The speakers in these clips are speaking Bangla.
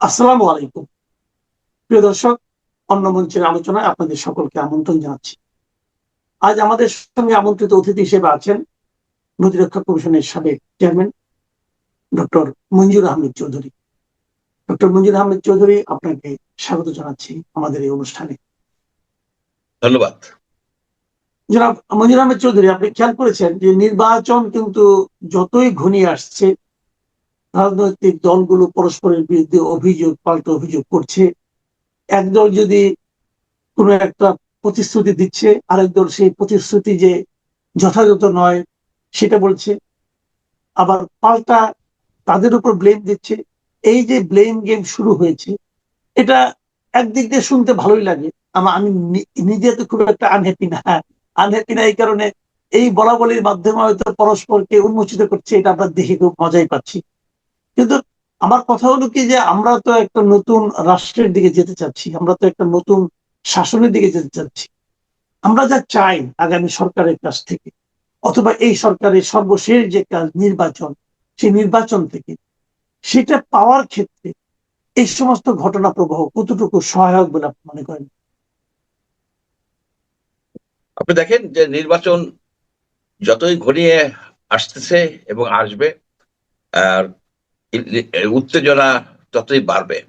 আসসালামু আলাইকুম। প্রিয় দর্শক, অন্য মঞ্চের আলোচনায় আপনাদের সকলকে আমন্ত্রণ জানাচ্ছি। আজ আমাদের সঙ্গে আমন্ত্রিত অতিথি হিসেবে আছেন নদীরক্ষা কমিশনের সাবেক চেয়ারম্যান ডক্টর মঞ্জুর আহমেদ চৌধুরী। ডক্টর মঞ্জুর আহমেদ চৌধুরী, আপনাকে স্বাগত জানাচ্ছি আমাদের এই অনুষ্ঠানে। ধন্যবাদ। জনাব মঞ্জুর আহমেদ চৌধুরী, আপনি খেয়াল করেছেন যে নির্বাচন কিন্তু যতই ঘনিয়ে আসছে, রাজনৈতিক দলগুলো পরস্পরের বিরুদ্ধে অভিযোগ পাল্টা অভিযোগ করছে। একদল যদি কোনো একটা প্রতিশ্রুতি দিচ্ছে, আরেক দল সেই প্রতিশ্রুতি যে যথাযথ নয় সেটা বলছে, আবার পাল্টা তাদের উপর ব্লেম দিচ্ছে। এই যে ব্লেম গেম শুরু হয়েছে, এটা একদিক দিয়ে শুনতে ভালোই লাগে। আমি নিজে তো খুব একটা আনহ্যাপি না এই কারণে এই বলা বলির মাধ্যমে হয়তো পরস্পরকে উন্মোচিত করছে, এটা আমরা দেখে খুব মজাই পাচ্ছি। কিন্তু আমার কথা হলো কি, যে আমরা তো একটা নতুন রাষ্ট্রের দিকে যেতে চাচ্ছি, আমরা তো একটা নতুন শাসনের দিকে যেতে চাচ্ছি। আমরা যা চাই আগামী সরকারের কাছ থেকে, অথবা এই সরকারের সর্বশেষ যে কাজ নির্বাচন, সেই নির্বাচন থেকে সেটা পাওয়ার ক্ষেত্রে এই সমস্ত ঘটনা প্রবাহ কতটুকু সহায়ক বলে আপনি মনে করেন? আপনি দেখেন যে নির্বাচন যতই ঘনিয়ে আসতেছে এবং আসবে, আর উত্তেজনা ততই বাড়বে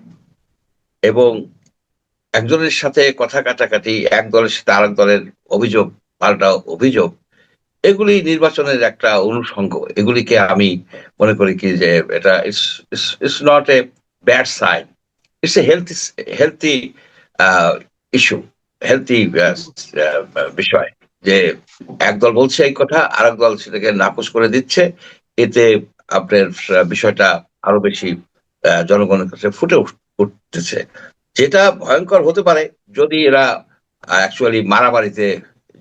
এবং একজনের সাথে কথা কাটাকাটি, এক দলের সাথে আরেক দলের অভিযোগ পাল্টা অভিযোগ, এগুলি নির্বাচনের একটা অনুষঙ্গ। এগুলিকে আমি মনে করি কি যে এটা it's not a bad sign, it's a healthy issue, healthy বিষয়। যে একদল বলছে এই কথা, আরেক দল সেটাকে নাকচ করে দিচ্ছে। এতে আপনার বিষয়টা আরো বেশি জনগণের কাছে ফুটে উঠতেছে। যেটা ভয়ঙ্কর হতে পারে যদি এরা অ্যাকচুয়ালি মারামারিতে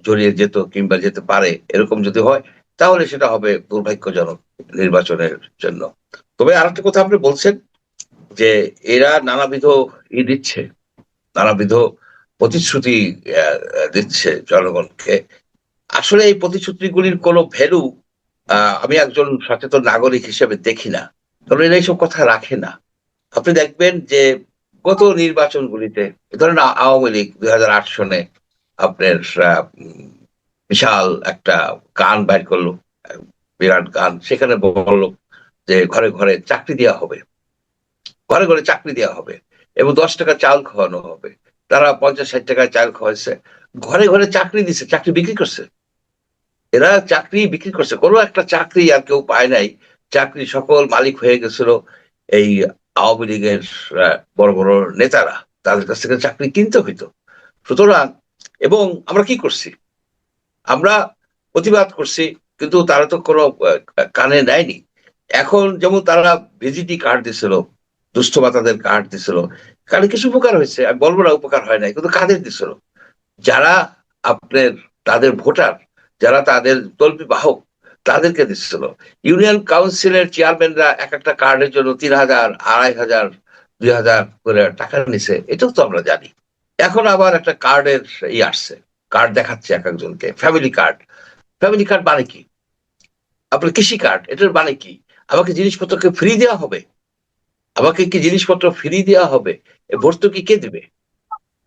জড়িয়ে যেত কিংবা যেতে পারে, এরকম যদি হয় তাহলে সেটা হবে দুর্ভাগ্যজনক নির্বাচনের জন্য। তবে আরেকটা কথা আপনি বলছেন যে এরা নানাবিধ দিচ্ছে, নানাবিধ প্রতিশ্রুতি দিচ্ছে জনগণকে। আসলে এই প্রতিশ্রুতিগুলির কোনো ভ্যালু আমি একজন সচেতন নাগরিক হিসেবে দেখি না, কারণ এরা এইসব কথা রাখে না। আপনি দেখবেন যে গত নির্বাচনগুলিতে, ধরেন আওয়ামী লীগ 2008 সনে আপনার বিশাল একটা গান বাইর করলো, বিরাট গান, সেখানে বললো যে ঘরে ঘরে চাকরি দেওয়া হবে, ঘরে ঘরে চাকরি দেওয়া হবে এবং 10 টাকা চাল খাওয়ানো হবে। তারা 50-60 টাকায় চাল খাওয়াইছে, ঘরে ঘরে চাকরি দিচ্ছে, চাকরি বিক্রি করছে। এরা চাকরি বিক্রি করছে, কোনো একটা চাকরি আর কেউ পায় নাই। চাকরি সকল মালিক হয়ে গেছিল এই আওয়ামী লীগের বড় বড় নেতারা, তাদের কাছ থেকে চাকরি কিনতে হইতো। সুতরাং এবং আমরা কি করছি, আমরা প্রতিবাদ করছি, কিন্তু তারা তো কোনো কানে নেয়নি। এখন যেমন তারা ভিজিটি কার্ড দিছিল, দুস্থ ভাতাদের কার্ড দিছিল, কারণ কিছু উপকার হয়েছে, আমি বলবো না উপকার হয় নাই, কিন্তু কাদের দিছিল? যারা আপনার তাদের ভোটার, যারা তাদের তল্পি বাহক, তাদেরকে দিচ্ছিল। ইউনিয়ন কাউন্সিলের চেয়ারম্যানরা এক একটা কার্ডের জন্য 3,000, 2,500, 2,000 করে টাকা নিছে, এটাও তো আমরা জানি। এখন আবার একটা কার্ডের আসছে, কার্ড দেখাচ্ছে এক একজনকে, ফ্যামিলি কার্ড। ফ্যামিলি কার্ড মানে কি? আপনার কৃষি কার্ড, এটার মানে কি? আমাকে জিনিসপত্রকে ফ্রি দেওয়া হবে? আমাকে কি জিনিসপত্র ফ্রি দেওয়া হবে? এই ভর্তুকি কে দিবে?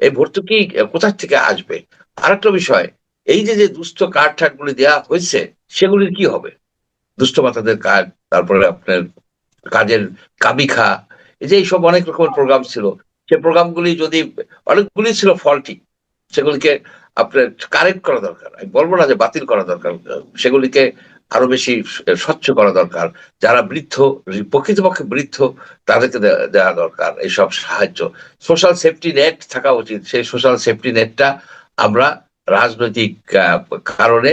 এই ভর্তুকি কোথা থেকে আসবে? আরেকটা বিষয়, এই যে যে দুস্থ কার্ড ঠাট গুলি দেওয়া হয়েছে, সেগুলির কি হবে? দুস্থ ভাতাদের কার্ড, তারপরে আপনার কাজের কাবিখা, এই যে এইসব অনেক রকমের প্রোগ্রাম ছিল, সে প্রোগ্রামগুলি যদি অনেকগুলি ছিল ফল্টি, সেগুলিকে আপনার কারেক্ট করা দরকার। আমি বলবো না যে বাতিল করা দরকার, সেগুলিকে আরো বেশি স্বচ্ছ করা দরকার। যারা বৃদ্ধ, প্রকৃতপক্ষে বৃদ্ধ, তাদেরকে দেওয়া দরকার এইসব সাহায্য। সোশ্যাল সেফটি নেট থাকা উচিত, সেই সোশ্যাল সেফটি নেটটা আমরা রাজনৈতিক কারণে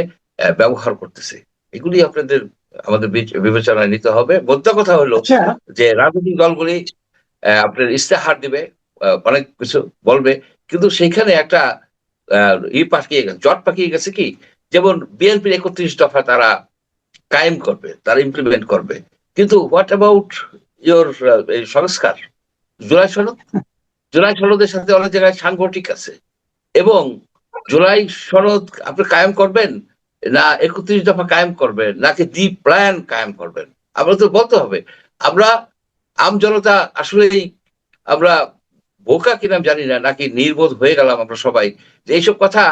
ব্যবহার করতেছি। এগুলি আপনাদের আমাদের বিবেচনায় নিতে হবে। মোদ্দা কথা হলো আচ্ছা, যে রাজনৈতিক দলগুলি আপনার ইস্তেহার দিবে, অনেক কিছু বলবে, কিন্তু সেইখানে একটা পাকিয়ে গেছে, জট পাকিয়ে গেছে কি, যেমন বিএনপির 31 দফা তারা কায়েম করবে, তারা ইমপ্লিমেন্ট করবে, কিন্তু হোয়াট অ্যাবাউট ইয়োর সংস্কার, জুলাই সনদ? জুলাই সনদের সাথে অনেক জায়গায় সাংগঠনিক আছে। এবং জুলাই সনদ আপনি কায়েম করবেন, না 31 দফা কায়েম করবেন, নাকি দি প্ল্যান কায়েম করবেন? আমরা তো বলতে হবে। আমরা আম জনতা আসলেই আমরা বোকা কিনা জানি না, নাকি নির্বোধ হয়ে গেলাম আমরা সবাই, যে এইসব কথা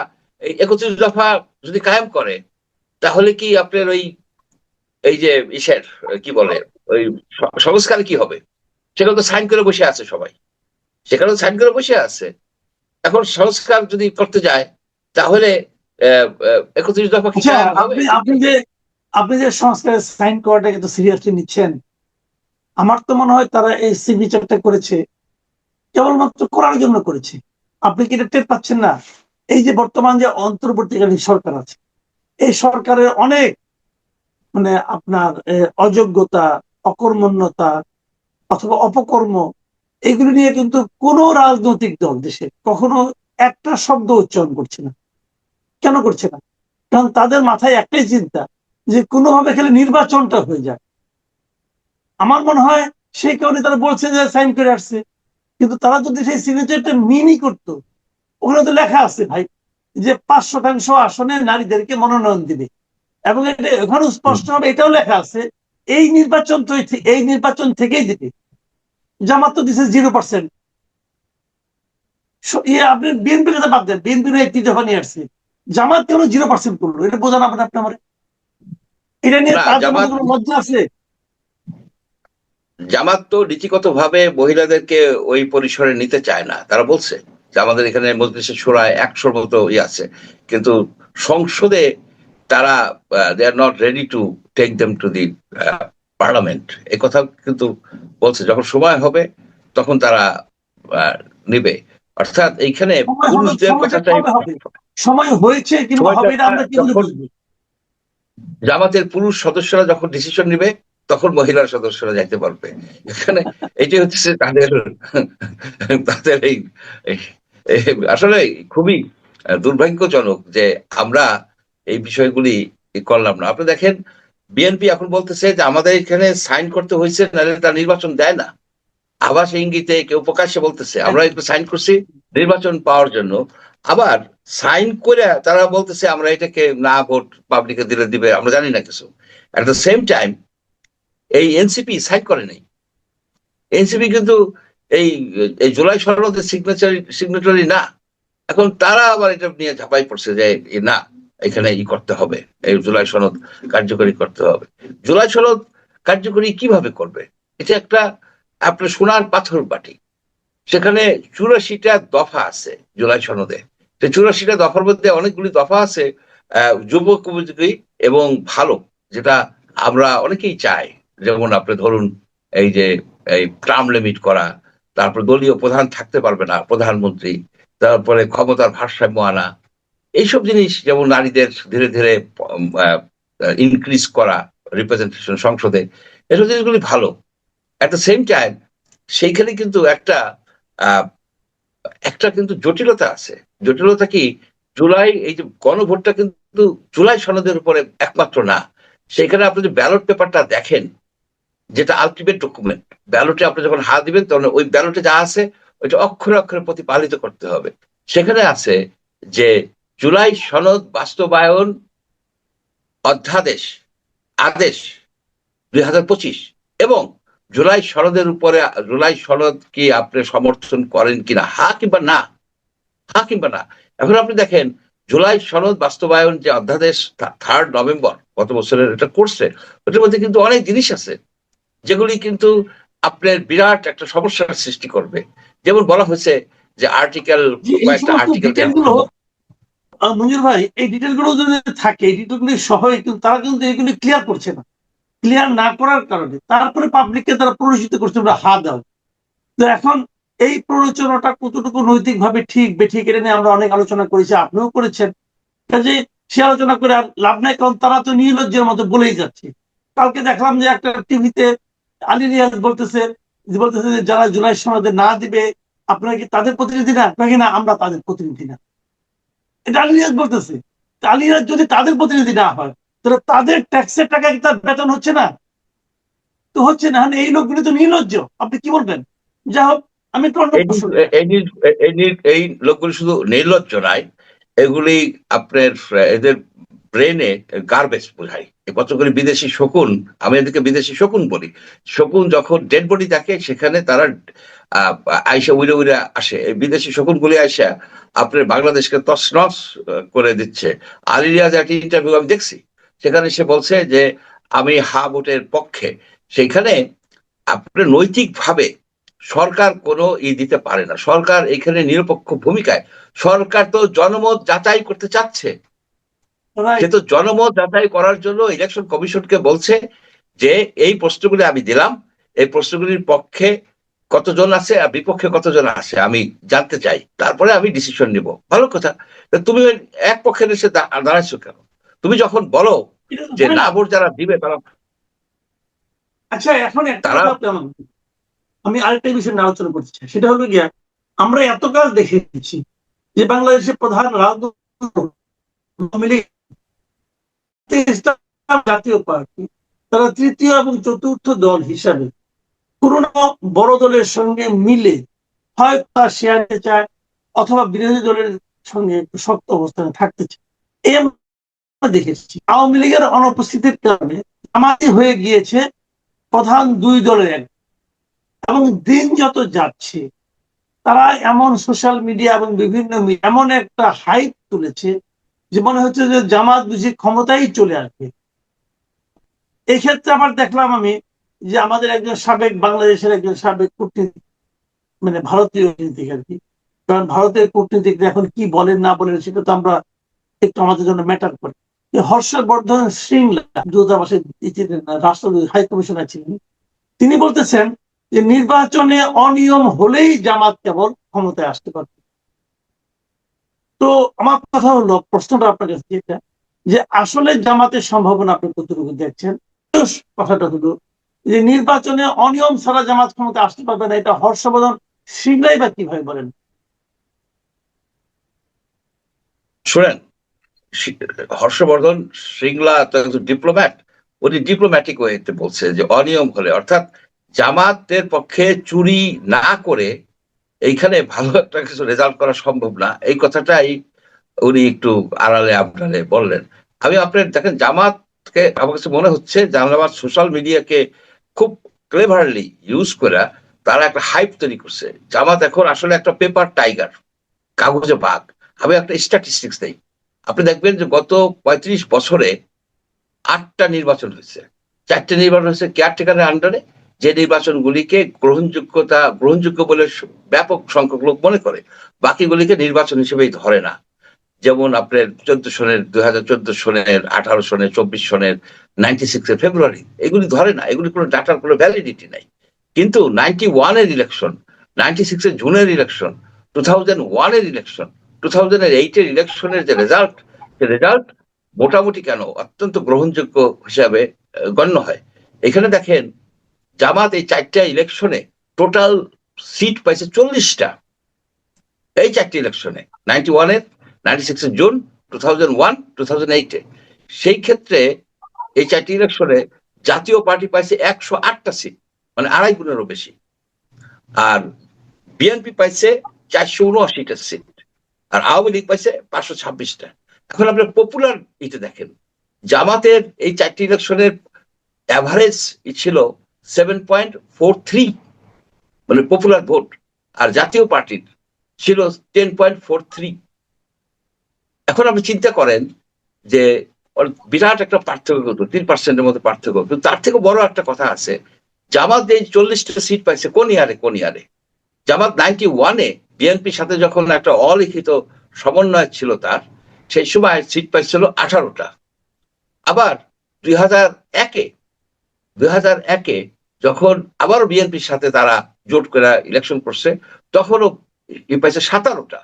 এই 31 দফা যদি কায়েম করে, তাহলে কি আপনার ওই এই যে ইসের কি বলে ওই সংস্কার কি হবে? সেখানে তো সাইন করে বসে আছে সবাই, সেখানে সাইন করে বসে আছে। এখন সংস্কার যদি করতে যায়, তাহলে 31 দফা কি আচ্ছা, হবে? আপনি যে সংস্কারের সাইন করাটাকে তো সিরিয়াসলি নিচ্ছেন, আমার তো মনে হয় তারা এই সিগনেচারটা করেছে কেবলমাত্র করার জন্য করেছে। আপনি কি এটা টের পাচ্ছেন না? এই যে বর্তমান যে অন্তর্বর্তীকালীন সরকার আছে, এই সরকারের অনেক মানে আপনার অযোগ্যতা, অকর্মণ্যতা অথবা অপকর্ম, এগুলো নিয়ে কিন্তু কোনো রাজনৈতিক দল দেশে কখনো একটা শব্দ উচ্চারণ করছে না। কেন করছে না? কারণ তাদের মাথায় একটাই চিন্তা, যে কোনোভাবে খেলে নির্বাচনটা হয়ে যায়। আমার মনে হয় সেই কারণে তারা বলছে যে সাইন করে আসছে। কিন্তু তারা যদি সেই সিগনেচারটা মিনি করতো, ওখানে তো লেখা আছে ভাই যে 5% আসনে নারীদেরকে মনোনয়ন দিবে, এবং এটা ওখানে স্পষ্ট হবে, এটাও লেখা আছে এই নির্বাচন থেকেই দিবে। জামাত তো দিছে 0%। আপনি বিএনপির কথা বাদ দেন, বিএনপির একটি দফা নিয়ে আসছে, জামাত কেন 0% করলো? এটা বোঝান আপনি আমার। এটা নিয়ে না, তাদের মধ্যে কোনো লজ্জা আছে? জামাত তো নীতিগত ভাবে মহিলাদেরকে ওই পরিসরে নিতে চায় না। তারা বলছে যে আমাদের এখানে মজলিসে শুরায় 100 মতো আছে, কিন্তু সংসদে তারা they are not ready to take them to the parliament. এই কথা কিন্তু বলছে, যখন সময় হবে তখন তারা নিবে। অর্থাৎ এইখানে পুরুষদের কথাটাই, সময় হয়েছে কিংবা হবে এটা আমরা কি করে যখন বুঝবো? জামাতের পুরুষ সদস্যরা যখন ডিসিশন নিবে, তখন মহিলা সদস্যরা যাইতে পারবে। এখানে এটাই হচ্ছে তাদের তাদের আসলে খুবই দুর্ভাগ্যজনক যে আমরা এই বিষয়গুলি করলাম না। আপনি দেখেন, বিএনপি এখন বলতেছে যে আমাদের এখানে সাইন করতে হয়েছে, নাহলে তার নির্বাচন দেয় না। আবাস ইঙ্গিতে কেউ প্রকাশ্যে বলতেছে আমরা একটু সাইন করছি নির্বাচন পাওয়ার জন্য। আবার সাইন করে তারা বলতেছে আমরা এটাকে না ভোট পাবলিকে দিলে দিবে, আমরা জানি না কিছু। এট দ্য সেম টাইম এই এনসিপি সাইন করে নাই। এনসিপি কিন্তু এই এই জুলাই সনদের সিগনেচারি না। এখন তারা আবার এটা নিয়ে ঝাঁপাই পড়ছে যে না, এখানে করতে হবে, এই জুলাই সনদ কার্যকরী করতে হবে। জুলাই সনদ কার্যকরী কিভাবে করবে? এটা একটা আপনার সোনার পাথর বাটি। সেখানে 84টা দফা আছে জুলাই সনদে। 84টা দফার মধ্যে অনেকগুলি দফা আছে যুবক উপযোগী এবং ভালো, যেটা আমরা অনেকেই চাই। যেমন আপনি ধরুন এই যে এই টার্ম লিমিট করা, তারপর দলীয় প্রধান থাকতে পারবে না, প্রধানমন্ত্রী, তারপরে ক্ষমতার ভারসাম্য আনা, এইসব জিনিস, যেমন নারীদের ধীরে ধীরে ইনক্রিজ করা রিপ্রেজেন্টেশন সংসদে, এসব জিনিসগুলি ভালো। এট দ্য সেম টাইম সেইখানে কিন্তু একটা কিন্তু জটিলতা আছে। জটিলতা কি? জুলাই এই যে গণভোটটা কিন্তু জুলাই সনদের উপরে একমাত্র না। সেখানে আপনি যে ব্যালট পেপারটা দেখেন, যেটা আলটিমেট ডকুমেন্ট, ব্যালটে আপনি যখন হাত দিবেন তখন ওই ব্যালটে যা আছে ওইটা অক্ষরে অক্ষরে প্রতিপালিত করতে হবে। সেখানে আছে যে জুলাই সনদ বাস্তবায়ন অধ্যাদেশ আদেশ 2025 এবং জুলাই সনদের উপরে জুলাই সনদ কি আপনি সমর্থন করেন কিনা, হা কিংবা না, হা কিংবা না। এখন আপনি দেখেন জুলাই সনদ বাস্তবায়ন যে অধ্যাদেশ 3 নভেম্বর গত বছরের এটা করছে, ওটার মধ্যে কিন্তু অনেক জিনিস আছে যেগুলি কিন্তু আপনার বিরাট একটা সমস্যার সৃষ্টি করবে। যেমন বলা হয়েছে যে আর্টিকেল, কয়েকটা আর্টিকেল, মঞ্জুর ভাই, এই ডিটেল গুলো যদি থাকে, এই ডিটেল গুলি সহ কিন্তু তারা কিন্তু এগুলি ক্লিয়ার করছে না। ক্লিয়ার না করার কারণে তারপরে পাবলিককে তারা প্ররোচিত করছে ওরা হা দাও। তো এখন এই প্ররোচনাটা কতটুকু নৈতিকভাবে ঠিক বেঠিক এটা নিয়ে আমরা অনেক আলোচনা করেছি, আপনিও করেছেন। কাজে সে আলোচনা করে আর লাভ নাই, কারণ তারা তো নির্লজ্জের মতো বলেই যাচ্ছে। কালকে দেখলাম যে একটা টিভিতে আলী রিয়াজ বলতেছে যে যারা জুলাই সনদে না দিবে আপনারা কি তাদের প্রতিনিধি না? নাকি না আমরা তাদের প্রতিনিধি না? এটা আলী রিয়াজ বলতেছে। আলী রিয়াজ যদি তাদের প্রতিনিধি না হয়, তাহলে তাদের ট্যাক্সের টাকা কি তার বেতন হচ্ছে না? তো হচ্ছে না। এই লোকগুলি তো নির্লজ্জ, আপনি কি বলবেন? যাই হোক, আমি একটু অন্য প্রশ্ন। এই লোকগুলি শুধু নির্লজ্জ নয়, এগুলি আপনার এদের ব্রেনে গার্বেজ বোঝায়। কতগুলি বিদেশি শকুন, আমি এদেরকে বিদেশি শকুন বলি, শকুন যখন ডেড বডি থাকে সেখানে তারা আইসা উড়ে উড়ে আসে, এই বিদেশি শকুনগুলি আইসা আপনার বাংলাদেশকে তছনছ করে দিচ্ছে। আলী রিয়াজ একটা ইন্টারভিউ আমি দেখছি, সেখানে সে বলছে যে আমি হা ভোটের পক্ষে। সেইখানে আপনার নৈতিকভাবে সরকার কোনো দিতে পারে না, সরকার এখানে নিরপেক্ষ ভূমিকায়, সরকার তো জনমত যাচাই করতে চাচ্ছে, সে তো জনমত যাচাই করার জন্য ইলেকশন কমিশনকে বলছে যে এই প্রশ্নগুলি আমি দিলাম, এই প্রশ্নগুলির পক্ষে কতজন আছে আর বিপক্ষে কতজন আছে আমি জানতে চাই, তারপরে আমি ডিসিশন নিব। ভালো কথা, তুমি এক পক্ষের এসে দাঁড়াইছো কেন? তুমি যখন বলো যে না ভোট যারা দিবে তারা, আচ্ছা এখন একটা তারা কথা আমি আরেকটা বিষয় নিয়ে আলোচনা করতে চাই, সেটা হলো গিয়া আমরা এতকাল দেখেছি যে বাংলাদেশের প্রধান রাজনৈতিক জাতীয় পার্টি তারা তৃতীয় এবং চতুর্থ দল হিসাবে পুরোনো বড় দলের সঙ্গে মিলে হয় তা শেয়ার নিতে চায় অথবা বিরোধী দলের সঙ্গে একটু শক্ত অবস্থানে থাকতে চায়। এই আমরা দেখেছি আওয়ামী লীগের অনুপস্থিতির কারণে জামায়াত হয়ে গিয়েছে প্রধান দুই দলের এক, এবং দিন যত যাচ্ছে তারা এমন সোশ্যাল মিডিয়া এবং বিভিন্ন এমন একটা হাইপ তুলেছে যে মনে হচ্ছে যে জামাত বুঝি ক্ষমতায় চলে আসবে। এই ক্ষেত্রে আবার দেখলাম আমি যে আমাদের একজন সাবেক বাংলাদেশের একজন সাবেক কূটনীতিক, মানে ভারতীয় কূটনীতিক আর কি, কারণ ভারতের কূটনীতিকরা এখন কি বলেন না বলেন সেটা তো আমরা একটু আমাদের জন্য ম্যাটার করে। হর্ষবর্ধন শ্রীংলা দূতাবাসের রাষ্ট্রদূত হাই কমিশনার ছিলেন, তিনি বলতেছেন যে নির্বাচনে অনিয়ম হলেই জামাত কেবল ক্ষমতায় আসতে পারবে। তো আমার কথা হলো, প্রশ্নটা আপনার কাছে যেটা, যে আসলে জামাতের সম্ভাবনা আপনি কতটুকু দেখছেন? কথাটা হলো যে নির্বাচনে অনিয়ম ছাড়া জামাত ক্ষমতা আসতে পারবে না, এটা হর্ষবর্ধন শ্রীংলাই বা কিভাবে বলেন? শুনেন, হর্ষবর্ধন শ্রীংলা তো একজন ডিপ্লোম্যাট, উনি ডিপ্লোম্যাটিক ওয়েতে বলছে যে অনিয়ম হলে, অর্থাৎ জামাতের পক্ষে চুরি না করে এইখানে ভালো একটা কিছু রেজাল্ট করা সম্ভব না, এই কথাটাই উনি একটু আড়ালে আপনারে বললেন। আমি আপনার দেখেন জামাতকে, আমার কাছে মনে হচ্ছে জামাত সোশ্যাল মিডিয়াকে খুব ক্লেভারলি ইউজ করে তারা একটা হাইপ তৈরি করছে। জামাত এখন আসলে একটা পেপার টাইগার, কাগজে বাঘ। আমি একটা স্ট্যাটিস্টিক্স দেই, আপনি দেখবেন যে গত ৩৫ বছরে ৮টা নির্বাচন হয়েছে, 4টে নির্বাচন হয়েছে কেয়ারটেকারের আন্ডারে, যে নির্বাচনগুলিকে গ্রহণযোগ্য বলে ব্যাপক সংখ্যক লোক মনে করে, বাকিগুলিকে নির্বাচন হিসেবেই ধরে না। যেমন আপনার 14 সনের, 2014 সনের, 18 সনের, 24 সনের, 96 ফেব্রুয়ারি, এগুলি ধরে না, এগুলি কোনো ডাটার কোনো ভ্যালিডিটি নাই। কিন্তু 91 ইলেকশন, 96 জুনের ইলেকশন, 2001 ইলেকশন, 2008 ইলেকশনের যে রেজাল্ট, সে রেজাল্ট মোটামুটি কেন অত্যন্ত গ্রহণযোগ্য হিসাবে গণ্য হয়। এখানে দেখেন জামাত এই 4টা ইলেকশনে টোটাল সিট পাইছে 40টা, এই 4টি ইলেকশনে, 91-এর, 96 জুন, 2001, 2008। সেই ক্ষেত্রে এই 4টি ইলেকশনে জাতীয় পার্টি পাইছে 108টা সিট, মানে 2.5 গুণেরও বেশি, আর বিএনপি পাইছে 479টা সিট, আর আওয়ামী লীগ পাইছে 526টা। এখন আপনার পপুলার এটা দেখেন, জামাতের এই 4টি ইলেকশনের অ্যাভারেজ ছিল 7.43, মানে পপুলার ভোট, আর জাতীয় পার্টির ছিল 10.43। এখন আপনি চিন্তা করেন যে বিরাট একটা পার্থক্য, কিন্তু 3% মধ্যে পার্থক্য। কিন্তু তার থেকে বড় একটা কথা আছে, জামাত এই 40টা সিট পাইছে কোন ইয়ারে? জামাত 91-এ বিএনপির সাথে যখন একটা অলিখিত সমন্বয় ছিল তার, সেই সময় সিট পাইছিল 18টা। আবার 2001-এ যখন আবারও বিএনপির সাথে তারা জোট করে ইলেকশন করছে, তখনও পাইছে 17টা।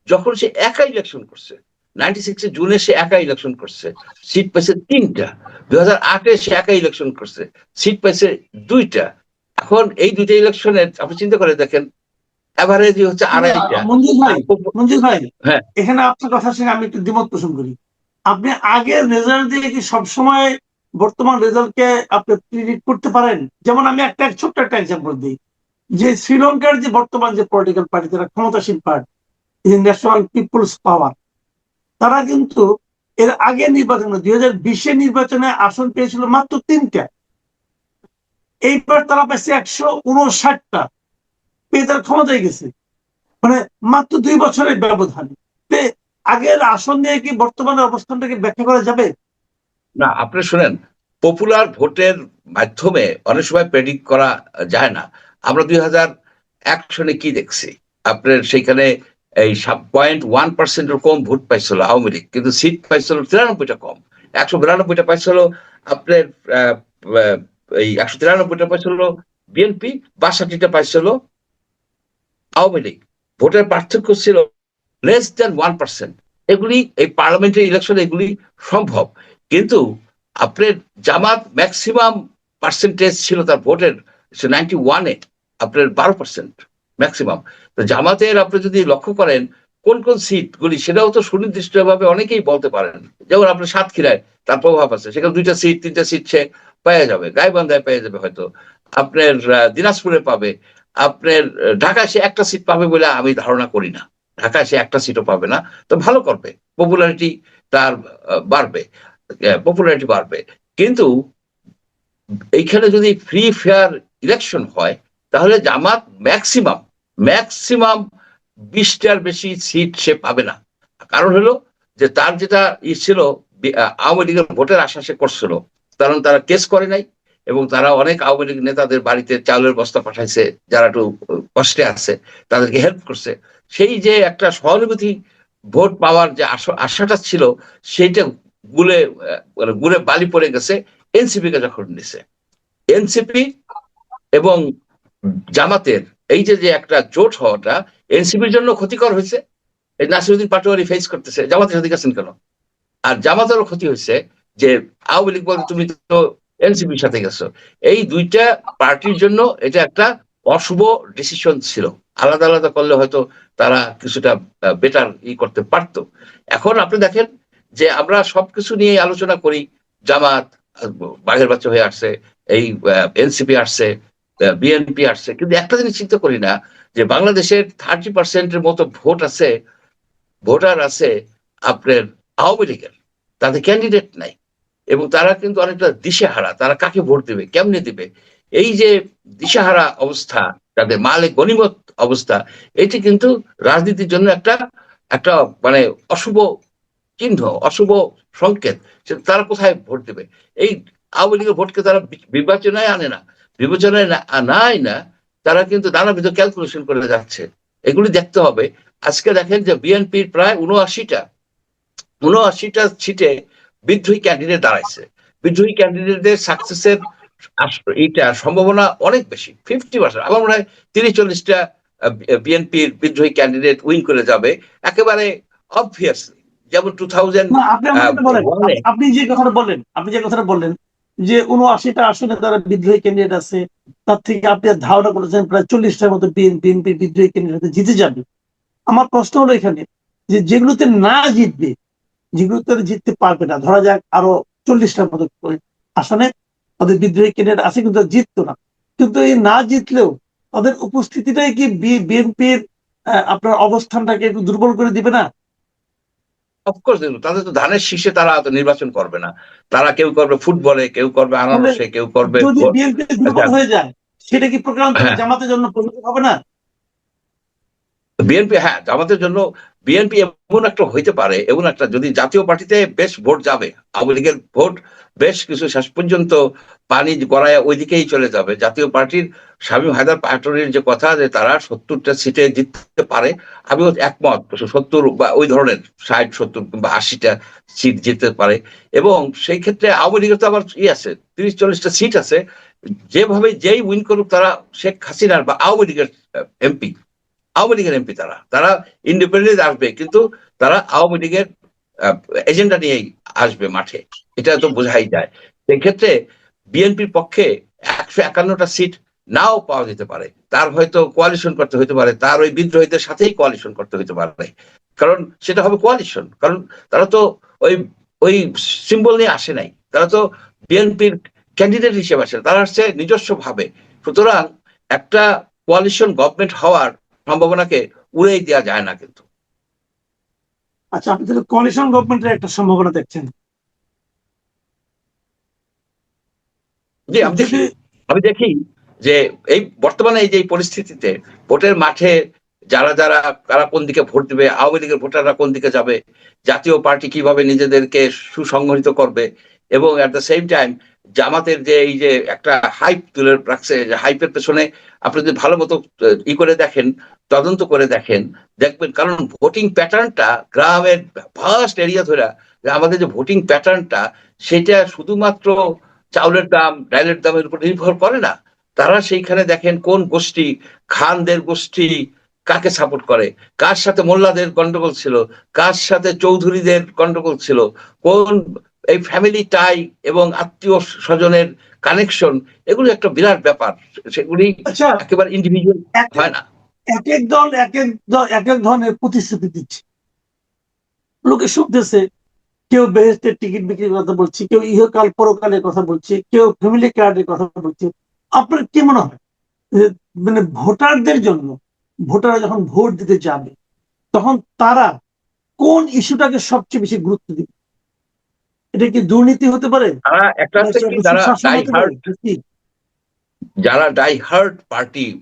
যখন সে একা ইলেকশন করছে 96 জুনে, সে একা ইলেকশন করছে, সিট পাইছে 3টা। 2008-এ সে একা ইলেকশন করছে, সিট পাইছে 2টা। এখন এই 2টা ইলেকশনের আপনি চিন্তা করে দেখেন, এভারেজ হচ্ছে 2.5টা। মঞ্জুর ভাই, হ্যাঁ, এখানে আপনার কথার সঙ্গে আমি একটু দ্বিমত পোষণ করি। আপনি আগের রেজাল্ট দিয়ে কি সবসময় বর্তমান রেজাল্টকে আপনি প্রিডিক্ট করতে পারেন? যেমন আমি ছোট্ট একটা এক্সাম্পল দিই, যে শ্রীলঙ্কার যে বর্তমান যে পলিটিক্যাল পার্টি, যারা ক্ষমতাসীন পার্টি, ন্যাশনাল পিপলস পাওয়ার, তারা কিন্তু এর আগে নির্বাচনে 2020 নির্বাচনে আসন পেয়েছিল মাত্র 3টা, এইবার তারা পেয়েছে 159টা, পেয়ে তারা ক্ষমতায় গেছে। মানে মাত্র 2 বছরের ব্যবধান। আগের আসন নিয়ে কি বর্তমানের অবস্থানটাকে ব্যাখ্যা করা যাবে? না, আপনি শুনেন, পপুলার ভোটের মাধ্যমে অনেক সময় প্রেডিক্ট করা যায় না। আমরা 2001 সনে কি দেখছি, আপনার সেইখানে এই 0.1% কম ভোট পাইছিল আওয়ামী লীগ, কিন্তু সিট পাইছিল 93টা কম। 192টা পাইছিল আপনার এই 193টা পাইছিল বিএনপি, 62টা পাইছিল আওয়ামী লীগ। ভোটের পার্থক্য ছিল লেস দেন 1%। এগুলি এই পার্লামেন্টারি ইলেকশন এগুলি সম্ভব, কিন্তু আপনার জামাত ম্যাক্সিমাম পার্সেন্টেজ ছিল তার ভোটের 91-এ, আপনার 12% ম্যাক্সিমাম। তো জামাতের আপনি যদি লক্ষ্য করেন কোন কোন সিট গুলি, সেটাও তো সুনির্দিষ্ট ভাবে অনেকেই বলতে পারেন। যেমন আপনার সাতক্ষীরায় তার প্রভাব আছে, সেখানে 2টা সিট 3টা সিট সে পেয়ে যাবে, গাইবান্ধায় পেয়ে যাবে, হয়তো আপনার দিনাজপুরে পাবে, আপনার ঢাকায় সে একটা সিট পাবে বলে আমি ধারণা করি না। ঢাকায় সে একটা সিটও পাবে না, তো ভালো করবে, পপুলারিটি তার বাড়বে, পপুলারিটি বাড়বে। কিন্তু এইখানে যদি ফ্রি ফেয়ার ইলেকশন হয়, তাহলে জামাত ম্যাক্সিমাম ম্যাক্সিমাম 20টার বেশি সিট সে পাবে না। কারণ হলো যে তার যেটা ছিল, আওয়ামী লীগের ভোটের আশা সে করছিল, কারণ তারা কেস করে নাই, এবং তারা অনেক আওয়ামী লীগ নেতাদের বাড়িতে চাউলের বস্তা পাঠাইছে, যারা একটু কষ্টে আছে তাদেরকে হেল্প করছে। সেই যে একটা সহানুভূতি ভোট পাওয়ার যে আশাটা ছিল, সেইটা গুলে গুলে বালি পড়ে গেছে এনসিপি কে যখন নিছে। এনসিপি এবং জামাতের এই যে যে একটা জোট হওয়াটা এনসিপির জন্য ক্ষতিকর হয়েছে। এই নাসিরুদ্দিন পাটোয়ারি ফেস করতেছে, জামাতের সাথে গেছেন কেন? আর জামাতেরও ক্ষতি হয়েছে যে আওয়ামী লীগ বলে তুমি তো এনসিপির সাথে গেছো। এই দুইটা পার্টির জন্য এটা একটা অশুভ ডিসিশন ছিল। আলাদা আলাদা করলে হয়তো তারা কিছুটা বেটার করতে পারতো। এখন আপনি দেখেন যে আমরা সবকিছু নিয়ে আলোচনা করি, জামাত বাঘের বাচ্চা হয়ে আসছে, এই এনসিপি আসছে, বিএনপি আসছে, কিন্তু একটা জিনিস চিন্তা করি না যে বাংলাদেশের 30% মতো ভোটার আছে আপনার আওয়ামী লীগের, তাদের ক্যান্ডিডেট নাই, এবং তারা কিন্তু অনেকটা দিশেহারা, তারা কাকে ভোট দেবে, কেমনে দিবে, এই যে দিশেহারা অবস্থা, তাদের মালে গনিমত অবস্থা, এটি কিন্তু রাজনীতির জন্য একটা একটা মানে অশুভ চিহ্ন, অশুভ সংকেত। তারা কোথায় ভোট দেবে? এই আওয়ামী লীগের ভোটকে তারা বিবেচনায় আনে না। বিবেচনায় নাই না, তারা কিন্তু নানাবিধ ক্যালকুলেশন করে যাচ্ছে। এগুলি দেখতে হবে। আজকে দেখেন যে বিএনপির প্রায় 79টা সিটে বিদ্রোহী ক্যান্ডিডেট দাঁড়াইছে। বিদ্রোহী ক্যান্ডিডেটদের সাকসেসের এইটা সম্ভাবনা অনেক বেশি, 50%। আমার মনে হয় 30-40টা বিএনপির বিদ্রোহী ক্যান্ডিডেট উইন করে যাবে একেবারে অবভিয়াসলি। যেমন 2000 না, আপনি আমাকে একটা বলেন, আপনি যে কথাটা বললেন যে 79টা আসনে তারা বিদ্রোহী ক্যান্ডিডেট আছে, তার থেকে আপনি ধারণা করেছেন প্রায় 40টার মতো বিএনপি বিদ্রোহী ক্যান্ডিডেট জিতে যাবে। আমার প্রশ্ন হলো এখানে যে যেগুলোতে না জিতবে, যেগুলোতে জিততে পারবে না, ধরা যাক আরো 40টার মতো আসনে তাদের বিদ্রোহী ক্যান্ডিডেট আছে কিন্তু জিততো না, কিন্তু এই না জিতলেও তাদের উপস্থিতিটাই কি বিএনপির আপনার অবস্থানটাকে একটু দুর্বল করে দিবে না? অফকোর্স তাদের তো ধানের শীষে তারা তো নির্বাচন করবে না। তারা কেউ করবে ফুটবলে, কেউ করবে আনারসে, কেউ করবে যদি বিএনপি দুর্বল হয়ে যায়, সেটা কি প্রোগ্রাম হ্যাঁ, জামাতের জন্য পজিটিভ হবে না? বিএনপি, হ্যাঁ, আমাদের জন্য বিএনপি এমন একটা হইতে পারে, এমন একটা যদি জাতীয় পার্টিতে বেশ ভোট যাবে, আওয়ামী লীগের ভোট বেশ কিছু শেষ পর্যন্ত পানি গড়ায় ওইদিকেই চলে যাবে। জাতীয় পার্টির শামীম হায়দার পাটোয়ারির যে কথা যে তারা 70টা সিটে জিততে পারে, আমিও একমত। 70 বা ওই ধরনের 60, 70 কিংবা 80টা সিট জিততে পারে। এবং সেই ক্ষেত্রে আওয়ামী লীগের তো আবার আছে 30-40টা সিট আছে। যেভাবে যেই উইন করুক, তারা শেখ হাসিনার বা আওয়ামী লীগের এমপি, আওয়ামী লীগের এমপি, তারা ইন্ডিপেন্ডেন্ট আসবে, কিন্তু তারা আওয়ামী লীগের এজেন্ডা নিয়েই আসবে মাঠে, এটা তো বোঝাই যায়। সেক্ষেত্রে বিএনপির পক্ষে 151টা সিট নাও পাওয়া যেতে পারে, তার হয়তো কোয়ালিশন করতে হইতে পারে, তার ওই বিদ্রোহীদের সাথেই কোয়ালিশন করতে হইতে পারে। কারণ সেটা হবে কোয়ালিশন, কারণ তারা তো ওই ওই সিম্বল নিয়ে আসে নাই, তারা তো বিএনপির ক্যান্ডিডেট হিসেবে আসে, তারা আসছে নিজস্ব ভাবে। সুতরাং একটা কোয়ালিশন গভর্নমেন্ট হওয়ার সম্ভাবনাকে উড়েই দেওয়া যায় না কিন্তু। আচ্ছা, আপনি তাহলে কোয়ালিশন গভর্নমেন্টের একটা সম্ভাবনা দেখছেন? জি, আমি দেখি। যদি আমি দেখি যে এই বর্তমানে এই যে এই পরিস্থিতিতে ভোটের মাঠে যারা কারা কোন দিকে ভোট দিবে, আওয়ামী লীগের ভোটাররা কোন দিকে যাবে, জাতীয় পার্টি কিভাবে নিজেদেরকে সুসংগঠিত করবে, এবং এট দ্য সেম টাইম জামাতের যে এই যে একটা হাইপ তুলে রাখছে, যে হাইপের পেছনে আপনি যদি ভালো মতো ই করে দেখেন, তদন্ত করে দেখেন, দেখবেন কারণ ভোটিং প্যাটার্নটা গ্রামের ভাস্ট এরিয়া ধরে আমাদের যে ভোটিং প্যাটার্নটা, সেটা শুধুমাত্র চাউলের দাম ডালের দামের উপর নির্ভর করে না। তারা সেইখানে দেখেন কোন গোষ্ঠী, খানদের গোষ্ঠী কাকে সাপোর্ট করে, কার সাথে মোল্লাদের গন্ডগোল ছিল, কার সাথে চৌধুরীদের গন্ডগোল ছিল, কোন এই ফ্যামিলি টাই এবং আত্মীয় স্বজনের কানেকশন, এগুলো একটা বিরাট ব্যাপার। সেগুলি আচ্ছা, একেবারে ইন্ডিভিজুয়াল এক হয় না। এক এক দল এক এক ধরনের প্রতিশ্রুতি দিচ্ছে, লোকে শুনতেছে। কেউ বেহেস্টের টিকিট বিক্রির কথা বলছে, কেউ ইহকাল পরকালের কথা বলছে, কেউ ফ্যামিলি কার্ডের কথা বলছে। আপনার কি মনে হয় যে মানে ভোটারদের জন্য, ভোটাররা যখন ভোট দিতে যাবে তখন তারা কোন ইস্যুটাকে সবচেয়ে বেশি গুরুত্ব দিবে? এটা কি দুর্নীতি হতে পারে, তারা একটা হচ্ছে নাকি কি, একটা যারা সুশাসন ডাই হতে পারে? হার্ড, যারা ডাই হার্ড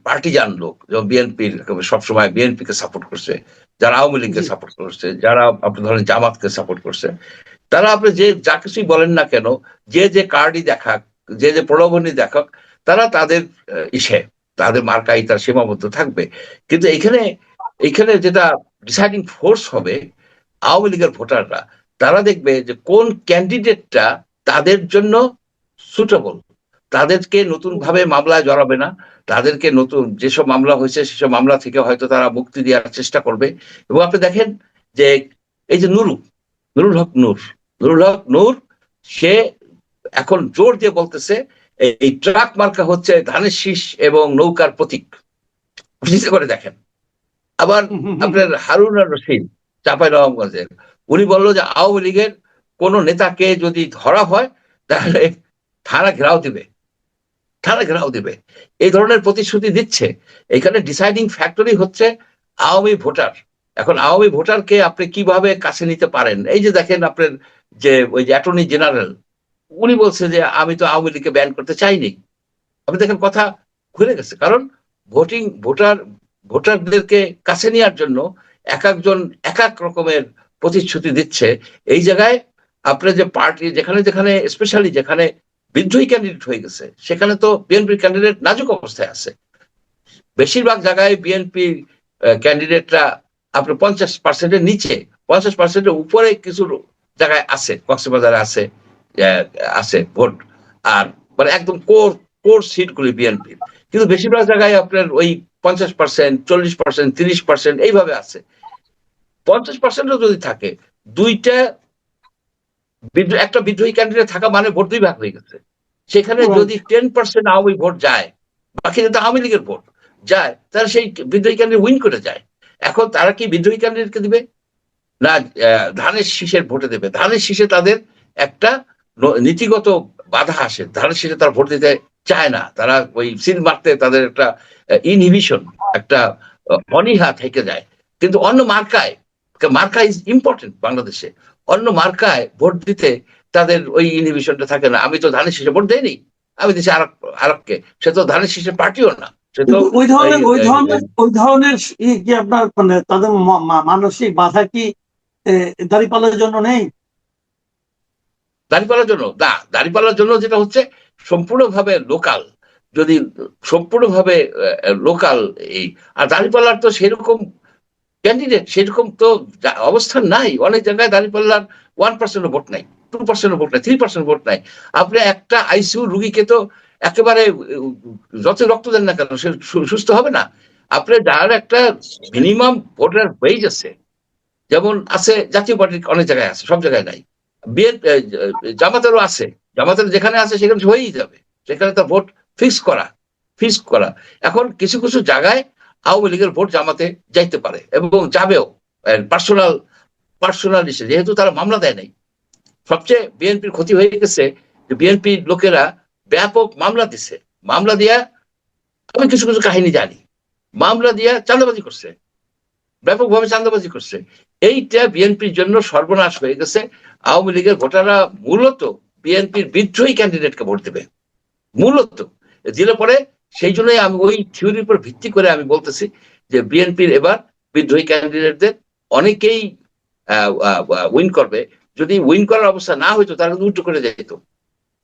পার্টিজান লোক, যেমন বিএনপির সবসময় বিএনপি কে সাপোর্ট করছে, যারা আওয়ামী লীগকে জি, সাপোর্ট করছে, যারা আপনি ধরেন জামাতকে সাপোর্ট করছে, তারা আপনি যে যা কিছুই বলেন না কেন, যে কার্ডই দেখাক, যে প্রলোভনই দেখাক, তারা তাদের ইসে, তাদের মার্কাই তার সীমাবদ্ধ থাকবে। কিন্তু এইখানে এইখানে যেটা ডিসাইডিং ফোর্স হবে আওয়ামী লীগের ভোটাররা, তারা দেখবে যে কোন ক্যান্ডিডেটটা তাদের জন্য সুটেবল, তাদেরকে নতুন ভাবে মামলায় জড়াবে না, তাদেরকে নতুন যেসব মামলা হয়েছে সেসব মামলা থেকে হয়তো তারা মুক্তি দেওয়ার চেষ্টা করবে। এবং আপনি দেখেন যে এই যে নুরুল হক নূর, সে এখন জোর দিয়ে বলতেছে এই ট্রাক মার্কা হচ্ছে ধানের শীষ এবং নৌকার প্রতীক। চিন্তা করে দেখেন। আবার আপনার হারুন আর রশিদ চাঁপাইনবাবগঞ্জের, উনি বললো যে আওয়ামী লীগের কোন নেতাকে যদি ধরা হয় তাহলে থানা ঘেরাও দিবে, এই ধরনের প্রতিশ্রুতি দিচ্ছে। এখানে ডিসাইডিং ফ্যাক্টরই হচ্ছে আওয়ামী ভোটার। এখন আওয়ামী ভোটারকে আপনি কিভাবে কাছে নিতে পারেন? এই যে দেখেন আপনার যে ওই যে অ্যাটর্নি জেনারেল, উনি বলছে যে আমি তো আওয়ামী লীগকে ব্যান করতে চাইনি। আপনি দেখেন কথা ঘুরে গেছে, কারণ ভোটারদেরকে কাছে নেওয়ার জন্য এক একজন এক এক রকমের প্রতিশ্রুতি দিচ্ছে। এই জায়গায় আপনার যে পার্টি যেখানে যেখানে স্পেশালি যেখানে বিদ্রোহী ক্যান্ডিডেট হয়ে গেছে, সেখানে তো বিএনপির ক্যান্ডিডেট নাজুক অবস্থায় আছে। বেশিরভাগ জায়গায় বিএনপি ক্যান্ডিডেটরা আপনার 50%-এর নিচে, 50%-এর উপরে কিছু জায়গায় আছে, কক্সবাজারে আছে, আছে ভোট। আর মানে একদম কোর কোর সিটগুলি বিএনপির। কিন্তু বেশিরভাগ জায়গায় আপনার ওই 50%, 40%, 30% এইভাবে আছে। 50%ও যদি থাকে, দুইটা একটা বিদ্রোহী ক্যান্ডিডেট থাকা মানে ভোট দুই ভাগ হয়ে গেছে। সেখানে যদি 10% আওয়ামী ভোট যায়, বাকি যদি আওয়ামী লীগের ভোট যায়, তাহলে সেই বিদ্রোহী ক্যান্ডিডেট উইন করে যায়। এখন তারা কি বিদ্রোহী ক্যান্ডিডেটকে দিবে, না ধানের শীষের ভোটে দেবে? ধানের শীষে তাদের একটা নীতিগত বাধা আসে, ধানের শীষে তারা ভোট দিতে চায় না, তারা ওই সিল মারতে তাদের একটা ইনহিবিশন, একটা অনীহা থেকে যায়। কিন্তু অন্য মার্কায়, মার্কা ইজ ইম্পর্টেন্ট বাংলাদেশে, অন্য মার্কায় ভোট দিতে তাদের ওই ইনহিবিশনটা থাকে না। আমি তো ধানের শীষে ভোট দেয়নি, আমি দিচ্ছি আরেককে, সে তো ধানের শীষের পার্টিও না, সে তো কিন্তু এই ওই ধরনের কি আপনার মানে তাদের মানসিক বাধা কি দাঁড়িপাল্লার জন্য নেই? দাঁড়িপাল্লার জন্য না, দাঁড়িপাল্লার জন্য যেটা হচ্ছে সম্পূর্ণভাবে লোকাল, যদি সম্পূর্ণভাবে লোকাল এই, আর দাঁড়িপাল্লার তো সেরকম ক্যান্ডিডেট, সেরকম তো অবস্থান নাই। অনেক জায়গায় দাঁড়িপাল্লার 1% ভোট নাই, 2% ভোট নাই, 3% ভোট নাই। আপনি একটা আইসিইউ রুগীকে তো একেবারে যত রক্ত দেন না কেন সে সুস্থ হবে না। আপনি যার একটা মিনিমাম ভোটার বেজ আছে, যেমন আছে জাতীয় পার্টির অনেক জায়গায় আছে, সব জায়গায় নাই। জামাতেরও আছে, জামাতের যেখানে আছে সেখানে হয়েই যাবে, সেখানে তার ভোট ফিক্স করা। এখন কিছু কিছু জায়গায় আওয়ামী লীগের ভোট জামাতে যাইতে পারে এবং যাবেও, পার্সোনাল ইস্যু, যেহেতু তারা মামলা দেয় নাই। সবচেয়ে বিএনপির ক্ষতি হয়ে গেছে যে বিএনপির লোকেরা ব্যাপক মামলা দিছে, মামলা দিয়া, আমি কিছু কিছু কাহিনী জানি, মামলা দিয়া চাঁদাবাজি করছে। ব্যাপকভাবে চাঁদাবাজি করছে। এইটা বিএনপির জন্য সর্বনাশ হয়ে গেছে। আওয়ামী লীগের ভোটাররা মূলত বিএনপির বিদ্রোহী ক্যান্ডিডেটকে ভোট দেবে, মূলত দিলে পরে। সেই জন্যই আমি ওই থিওরির উপর ভিত্তি করে আমি বলতেছি যে বিএনপির এবার বিদ্রোহী ক্যান্ডিডেটদের অনেকেই উইন করবে। যদি উইন করার অবস্থা না হইতো তারা কিন্তু উল্টো করে যেত।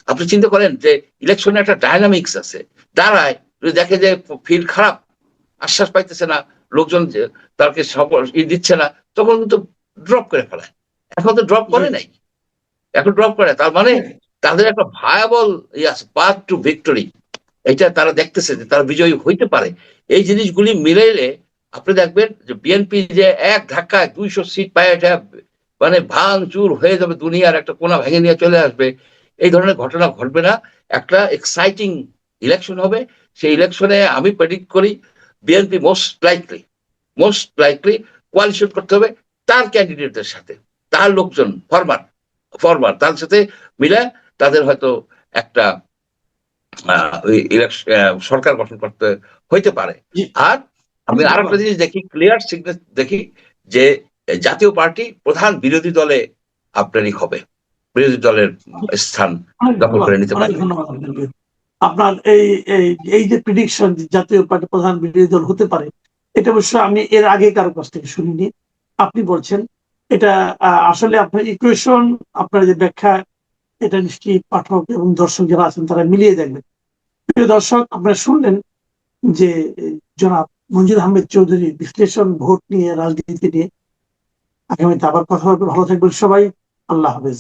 আপনি চিন্তা করেন যে ইলেকশনে একটা ডায়নামিক্স আছে, দাঁড়ায় যদি দেখে যে ফিল খারাপ, আশ্বাস পাইতেছে না, লোকজন তাকে দিচ্ছে না, তখন কিন্তু ড্রপ করে ফেলায়। এখন তো ড্রপ করে নাই, এখন ড্রপ করে, তার মানে তাদের একটা ভায়াবল পাথ টু ভিক্টরি, এটা তারা দেখতেছে যে তারা বিজয়ী হইতে পারে। এই জিনিসগুলি মিলাইলে আপনি দেখবেন যে বিএনপি যে এক ধাক্কায় 200 সিট পায়, এটা মানে ভাঙচুর হয়ে যাবে, দুনিয়ার একটা কোনা ভেঙে নিয়ে চলে আসবে, এই ধরনের ঘটনা ঘটবে না। একটা এক্সাইটিং ইলেকশন হবে। সেই ইলেকশনে আমি প্রেডিক্ট করি বিএনপি মোস্ট লাইকলি কোয়ালিশন করতে হবে তার ক্যান্ডিডেটদের সাথে, তার লোকজন ফরমার তার সাথে মিলে তাদের হয়তো একটা সরকার গঠন করতে হইতে পারে। আর আমি আর একটা জিনিস দেখি, ক্লিয়ার সিগন্যাল দেখি যে জাতীয় পার্টি প্রধান বিরোধী দলে আপনারই হবে, বিরোধী দলের স্থান দখল করে নিতে পারে। আপনার এই এই যে প্রিডিকশন জাতীয় পার্টি প্রধান বিরোধী দল হতে পারে, এটা অবশ্য আমি এর আগে কারো কাছ থেকে শুনিনি। আপনি বলছেন এটা আসলে আপনার ইকুয়েশন, আপনার যে ব্যাখ্যা, এটা নিশ্চয়ই পাঠক এবং দর্শক যারা আছেন তারা মিলিয়ে দেখবেন। প্রিয় দর্শক, আপনারা শুনলেন যে জনাব মনজুর আহমেদ চৌধুরী বিশ্লেষণ ভোট নিয়ে, রাজনীতি নিয়ে। আগামীতে আবার কথা হবে। ভালো থাকবেন সবাই। আল্লাহ হাফেজ।